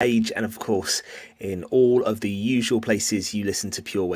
Age, and of course in all of the usual places you listen to Pure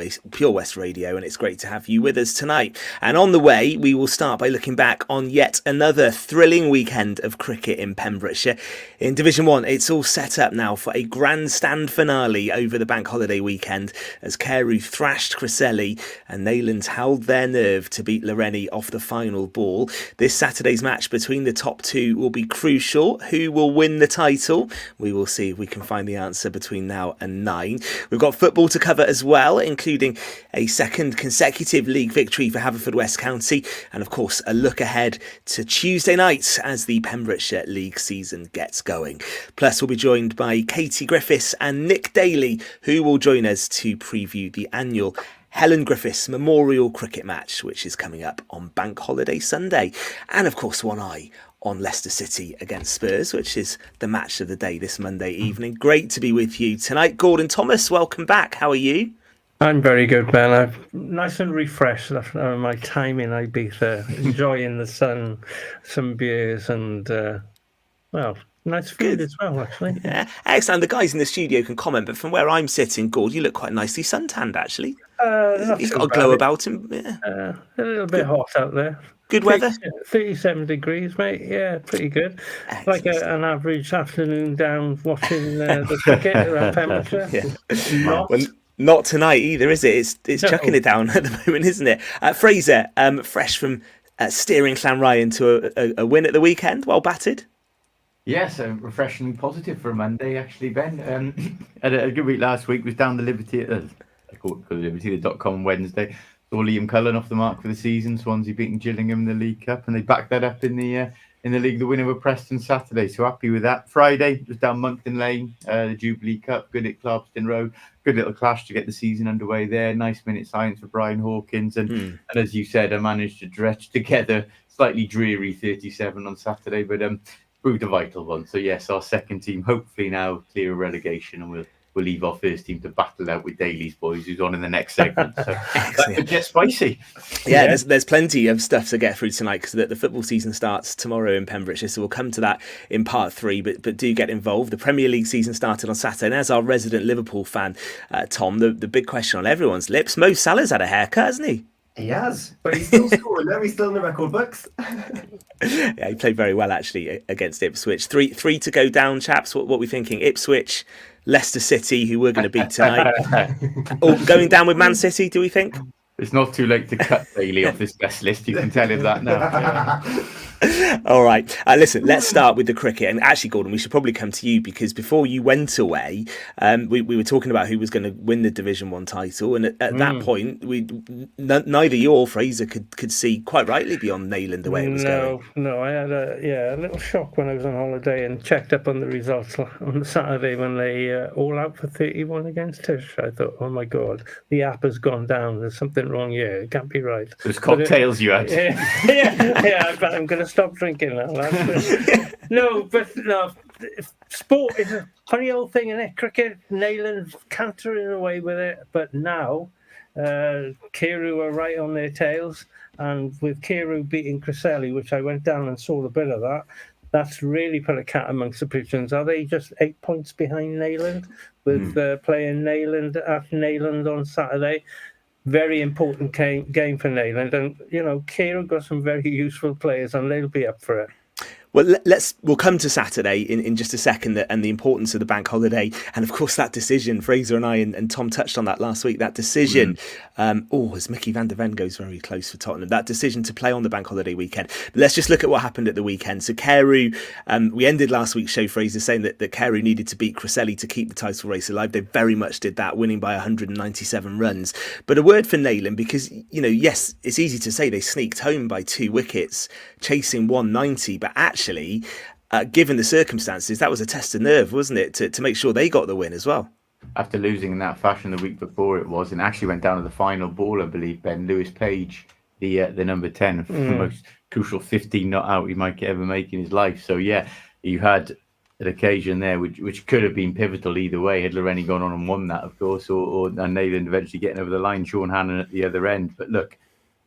West Radio, and it's great to have you with us tonight. And on the way, we will start by looking back on yet another thrilling weekend of cricket in Pembrokeshire. In Division 1, it's all set up now for a grandstand finale over the bank holiday weekend as Carew thrashed Cresselly and Neyland held their nerve to beat Lawrenny off the final ball. This Saturday's match between the top two will be crucial. Who will win the title? We will see if we can find the answer between now and 9. We've got football to cover as well, including a second consecutive league victory for Haverfordwest County, and of course a look ahead to Tuesday night as the Pembrokeshire League season gets going. Plus we'll be joined by Katie Griffiths and Nick Daly, who will join us to preview the annual Helen Griffiths Memorial Cricket Match, which is coming up on Bank Holiday Sunday. And of course one eye on Leicester City against Spurs, which is the match of the day this Monday evening. Great to be with you tonight. Gordon Thomas, welcome back. How are you? I'm very good, Ben. I'm nice and refreshed after my time in Ibiza, enjoying the sun, some beers, and, nice food as well, actually. Yeah, excellent. The guys in the studio can comment, but from where I'm sitting, Gord, you look quite nicely suntanned, actually. He's got a glow about him. Yeah. A little bit hot out there. Good weather? 37 degrees, mate. Yeah, pretty good. Excellent. Like an average afternoon down watching the cricket around Pembrokeshire. Yeah. Not tonight either, is it? It's chucking it down at the moment, isn't it? Fraser, fresh from steering Llanrhian to a win at the weekend, well batted. Yes, refreshingly positive for a Monday, actually, Ben. Had a good week last week. Was down the Liberty, the .com Wednesday. Saw Liam Cullen off the mark for the season. Swansea beating Gillingham in the League Cup, and they backed that up in the league. The win over Preston Saturday, so happy with that. Friday was down Monkton Lane, the Jubilee Cup, good at Clarkston Road. Good little clash to get the season underway there. Nice minute silence for Brian Hawkins, and as you said, I managed to dredge together slightly dreary 37 on Saturday, but proved a vital one. So yes, our second team hopefully now clear of relegation, and we'll leave our first team to battle out with Daly's boys, who's on in the next segment. So that could get spicy. Yeah, there's plenty of stuff to get through tonight because the football season starts tomorrow in Pembrokeshire, so we'll come to that in part 3, but do get involved. The Premier League season started on Saturday, and as our resident Liverpool fan, Tom, the big question on everyone's lips, Mo Salah's had a haircut, hasn't he? He has, but he's still scoring though. He's still in the record books. Yeah, he played very well actually against Ipswich. Three to go down, chaps. What are we thinking? Ipswich, Leicester City, who we're going to beat tonight. Going down with Man City, do we think? It's not too late to cut Daly off this best list. You can tell him that now. All right. Listen, let's start with the cricket. And actually, Gordon, we should probably come to you because before you went away, we were talking about who was going to win the Division 1 title. And at that point, neither you or Fraser could see quite rightly beyond Neyland the way it was going. No, I had a little shock when I was on holiday and checked up on the results on Saturday when they all out for 31 against Tish. I thought, oh my God, the app has gone down. There's something wrong here. It can't be right. There's cocktails you had. Yeah, I'm going to stop drinking now. No, sport is a funny old thing, isn't it? Cricket, Neyland cantering away with it, but now Carew are right on their tails, and with Carew beating Cresselly, which I went down and saw a bit of that's really put a cat amongst the pigeons. Are they just 8 points behind Neyland with playing Neyland at Neyland on Saturday? Very important game for Neyland, and Carew got some very useful players, and they'll be up for it. Well, we'll come to Saturday in just a second and the importance of the bank holiday. And of course, that decision, Fraser and I and Tom touched on that last week, that decision, as Mickey van der Ven goes very close for Tottenham, that decision to play on the bank holiday weekend. But let's just look at what happened at the weekend. So Carew, we ended last week's show, Fraser, saying that Carew needed to beat Cresselly to keep the title race alive. They very much did that, winning by 197 runs. But a word for Neyland, because, yes, it's easy to say they sneaked home by 2 wickets, chasing 190, but actually, given the circumstances, that was a test of nerve, wasn't it, to make sure they got the win as well? After losing in that fashion the week before it was, and actually went down to the final ball, I believe, Ben Lewis Page, the number 10, the most crucial 15 not out he might ever make in his life. So yeah, you had an occasion there which could have been pivotal either way had Lawrenny gone on and won that, of course, or Neyland eventually getting over the line, Sean Hannon at the other end. But look,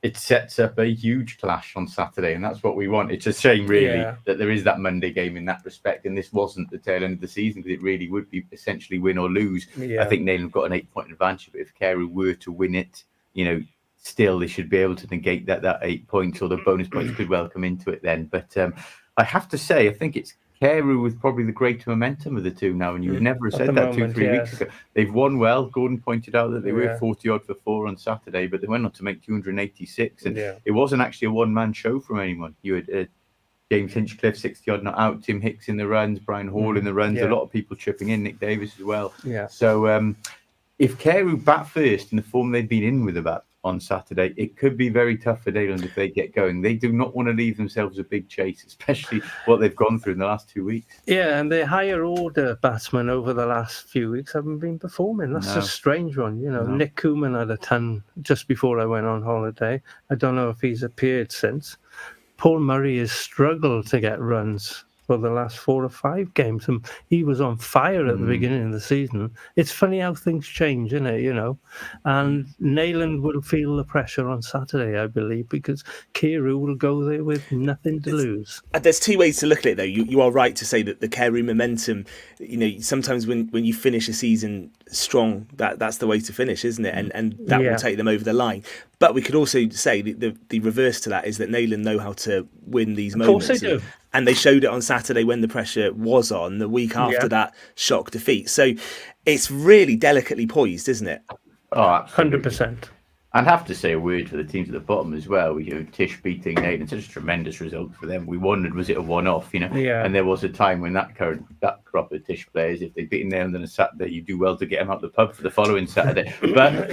it sets up a huge clash on Saturday, and that's what we want. It's a shame, really, that there is that Monday game in that respect, and this wasn't the tail end of the season, because it really would be essentially win or lose. I think Neyland got an 8-point advantage, but if Carew were to win it, still they should be able to negate that 8 points, or the bonus points could well come into it then. But I have to say, I think it's Carew with probably the greater momentum of the two now, and you would never have said that 2-3 weeks ago. They've won well. Gordon pointed out that they were 40-odd for 4 on Saturday, but they went on to make 286, and it wasn't actually a one-man show from anyone. You had James Hinchcliffe 60-odd not out, Tim Hicks in the runs, Brian Hall in the runs, a lot of people chipping in, Nick Davis as well. So if Carew bat first in the form they've been in with the bat on Saturday, it could be very tough for Neyland if they get going. They do not want to leave themselves a big chase, especially what they've gone through in the last 2 weeks. Yeah, and the higher order batsmen over the last few weeks haven't been performing. That's a strange one. Nick Koeman had a ton just before I went on holiday. I don't know if he's appeared since. Paul Murray has struggled to get runs for the last 4 or 5 games, and he was on fire at the beginning of the season. It's funny how things change, isn't it? And Neyland will feel the pressure on Saturday, I believe, because Carew will go there with nothing to lose. There's 2 ways to look at it, though. You are right to say that the Carew momentum, sometimes when you finish a season strong, that's the way to finish, isn't it? And that will take them over the line. But we could also say the reverse to that is that Neyland know how to win these moments. Of course they do. And they showed it on Saturday when the pressure was on, the week after that shock defeat. So it's really delicately poised, isn't it? Oh, absolutely. 100%. I'd have to say a word for the teams at the bottom as well. Tish beating Neyland, such a tremendous result for them. We wondered, was it a one-off? And there was a time when that crop of Tish players, if they'd beaten Neyland on a Saturday, you do well to get them out of the pub for the following Saturday. But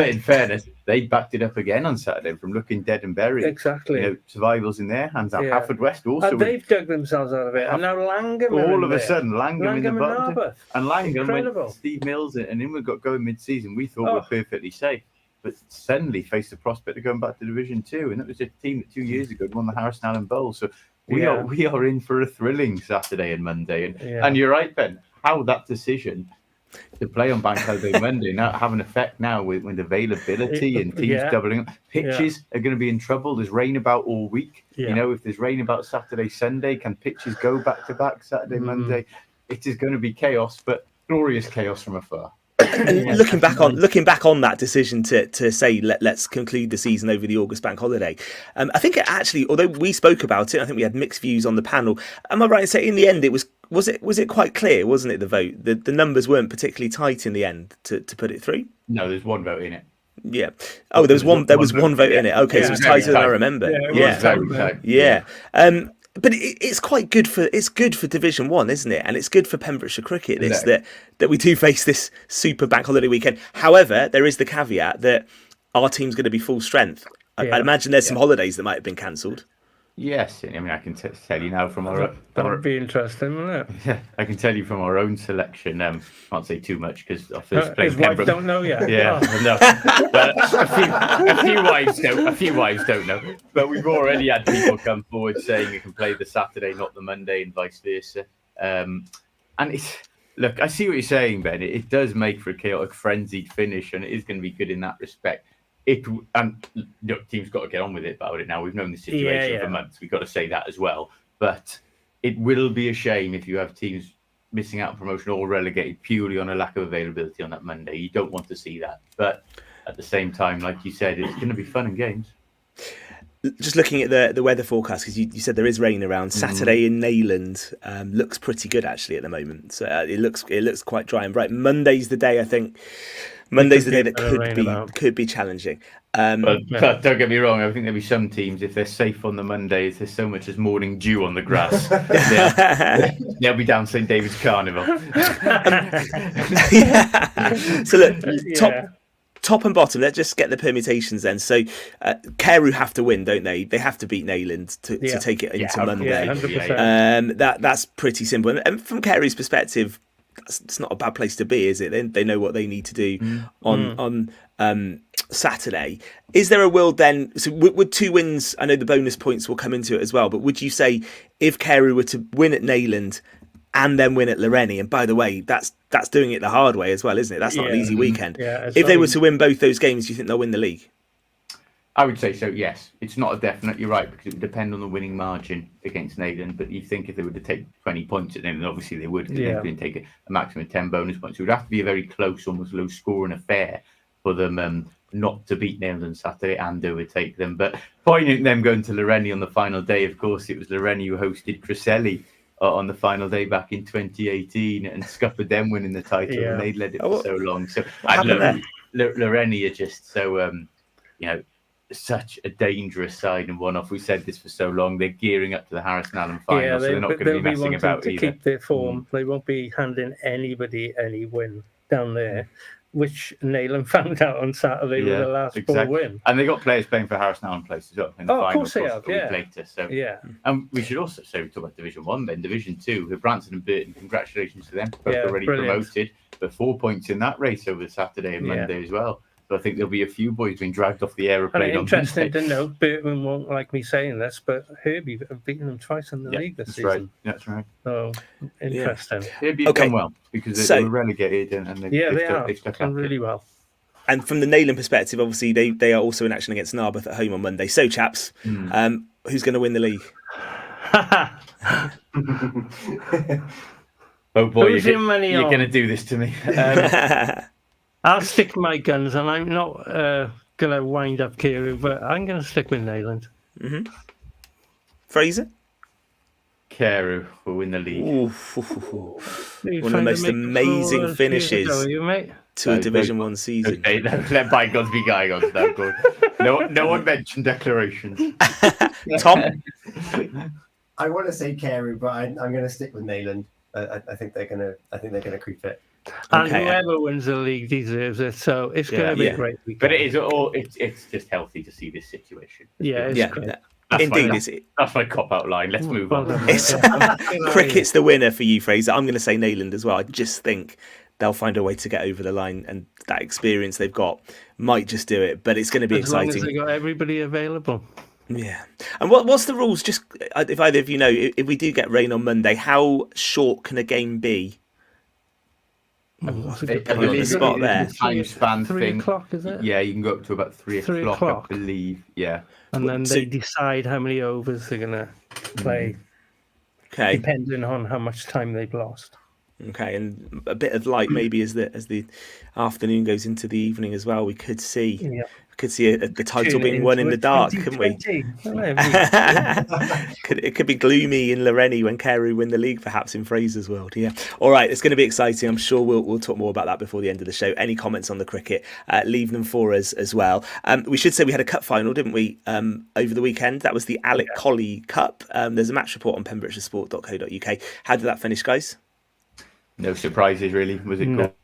in fairness, they backed it up again on Saturday from looking dead and buried. Exactly. Survival's in their hands. Haverfordwest also. And they've dug themselves out of it. And now Llangwm. All of a sudden, Llangwm in the bottom. Narberth. And Llangwm, when Steve Mills and Inwood got going mid-season, we thought were perfectly safe. But suddenly faced the prospect of going back to Division 2, and that was a team that 2 years ago won the Herbrandston and Burton. So we are in for a thrilling Saturday and Monday. And you're right, Ben. How that decision to play on Bank Holiday Monday now have an effect now with availability and teams doubling up. Pitches are going to be in trouble. There's rain about all week. If there's rain about Saturday, Sunday, can pitches go back to back Saturday, Monday? It is going to be chaos, but glorious chaos from afar. And looking back on that decision to say let's conclude the season over the August bank holiday, I think it actually, although we spoke about it, I think we had mixed views on the panel. Am I right in saying in the end it was it quite clear, wasn't it? The vote, the numbers weren't particularly tight in the end to put it through. No, there's one vote in it. Yeah. Oh, there was one vote in it. Okay, so it was tighter than I remember. Yeah. But it's quite good for Division 1, isn't it? And it's good for Pembrokeshire cricket that we do face this super bank holiday weekend. However, there is the caveat that our team's going to be full strength. I imagine there's some holidays that might have been cancelled. Yes, I mean I can tell you now from that would be interesting, wouldn't it? Yeah, I can tell you from our own selection. Can't say too much because our first playing his wife don't know yet. Yeah, no. But a few wives don't know. But we've already had people come forward saying you can play the Saturday, not the Monday, and vice versa. And it's look, I see what you're saying, Ben. It does make for a chaotic, frenzied finish, and it is going to be good in that respect. Teams got to get on with it about it now. We've known the situation for months. We've got to say that as well. But it will be a shame if you have teams missing out on promotion or relegated purely on a lack of availability on that Monday. You don't want to see that. But at the same time, like you said, it's going to be fun and games. Just looking at the weather forecast, because you said there is rain around. Saturday in Neyland looks pretty good actually at the moment. So it looks quite dry and bright. Monday's the day, I think. Monday's the day that could be challenging. But don't get me wrong, I think there'll be some teams, if they're safe on the Mondays, there's so much as morning dew on the grass. They'll be down St David's Carnival. So look, top and bottom, let's just get the permutations then. So Carew have to win, don't they? They have to beat Neyland to take it into Monday. 100%. That's pretty simple. And from Carew's perspective, it's not a bad place to be, is it? They know what they need to do on Saturday. Is there a world then? So would 2 wins? I know the bonus points will come into it as well. But would you say if Carew were to win at Neyland and then win at Lawrenny, and by the way, that's doing it the hard way as well, isn't it? That's not an easy weekend. If they were to win both those games, do you think they'll win the league? I would say so, yes. It's not a definite, you're right, because it would depend on the winning margin against Neyland. But you think if they were to take 20 points at Neyland, obviously they would, because they couldn't take a maximum of 10 bonus points. It would have to be a very close, almost low-scoring affair for them not to beat Neyland on Saturday and overtake them. But poignant them going to Lawrenny on the final day, of course, it was Lawrenny who hosted Cresselly on the final day back in 2018 and scuppered them winning the title, and they'd led it for so long. So Lawrenny are just so, such a dangerous side and one-off. We said this for so long. They're gearing up to the Harrison Allen final, so they're not going to be messing about to either. Keep their form. They won't be handing anybody any win down there, which Neyland found out on Saturday with the last ball win. And they got players playing for Harrison Allen place as well in the final. Of course they have, later. So and we should also say we talk about Division 1 then. Division 2, Herbrandston and Burton, congratulations to them. Both already promoted, but 4 points in that race over Saturday and Monday as well. So I think there'll be a few boys being dragged off the aeroplane. And interesting to note, Burton won't like me saying this, but Herbie have beaten them twice in the league this season. That's right. So interesting. Herbie have done well because they were relegated and they've done really well. And from the Neyland perspective, obviously they are also in action against Narberth at home on Monday. So chaps, who's going to win the league? Oh boy, you're going to do this to me. I'll stick my guns, and I'm not going to wind up Carew, but I'm going to stick with Neyland. Mm-hmm. Fraser? Carew will win the league. One of the most amazing finishes to a Division 1 season. Okay, let bygones be bygones. No, good. No one mentioned declarations. Tom? I want to say Carew, but I'm going to stick with Neyland. I think they're going to creep it. And whoever wins the league deserves it, so it's going to be a great weekend. But it's just healthy to see this situation. That's my cop-out line. Let's move on. Cricket's the winner for you, Fraser. I'm going to say Neyland as well. I just think they'll find a way to get over the line, and that experience they've got might just do it. But it's going to be exciting. As long as they got everybody available. Yeah. And what's the rules? Just if either of you know, if we do get rain on Monday, how short can a game be? The spot there. Time span 3 o'clock, is it? Yeah, you can go up to about 3 o'clock, I believe. Yeah. And then they decide how many overs they're going to play. Okay. Depending on how much time they've lost. Okay, and a bit of light maybe as the afternoon goes into the evening as well. We could see the title being won in the dark, couldn't we? It could be gloomy in Lawrenny when Carew win the league, perhaps in Fraser's world. Yeah. All right, it's going to be exciting. I'm sure we'll talk more about that before the end of the show. Any comments on the cricket, leave them for us as well. We should say we had a cup final, didn't we, over the weekend? That was the Alec Colley Cup. There's a match report on pembrokeshiresport.co.uk. How did that finish, guys? No surprises, really. Was it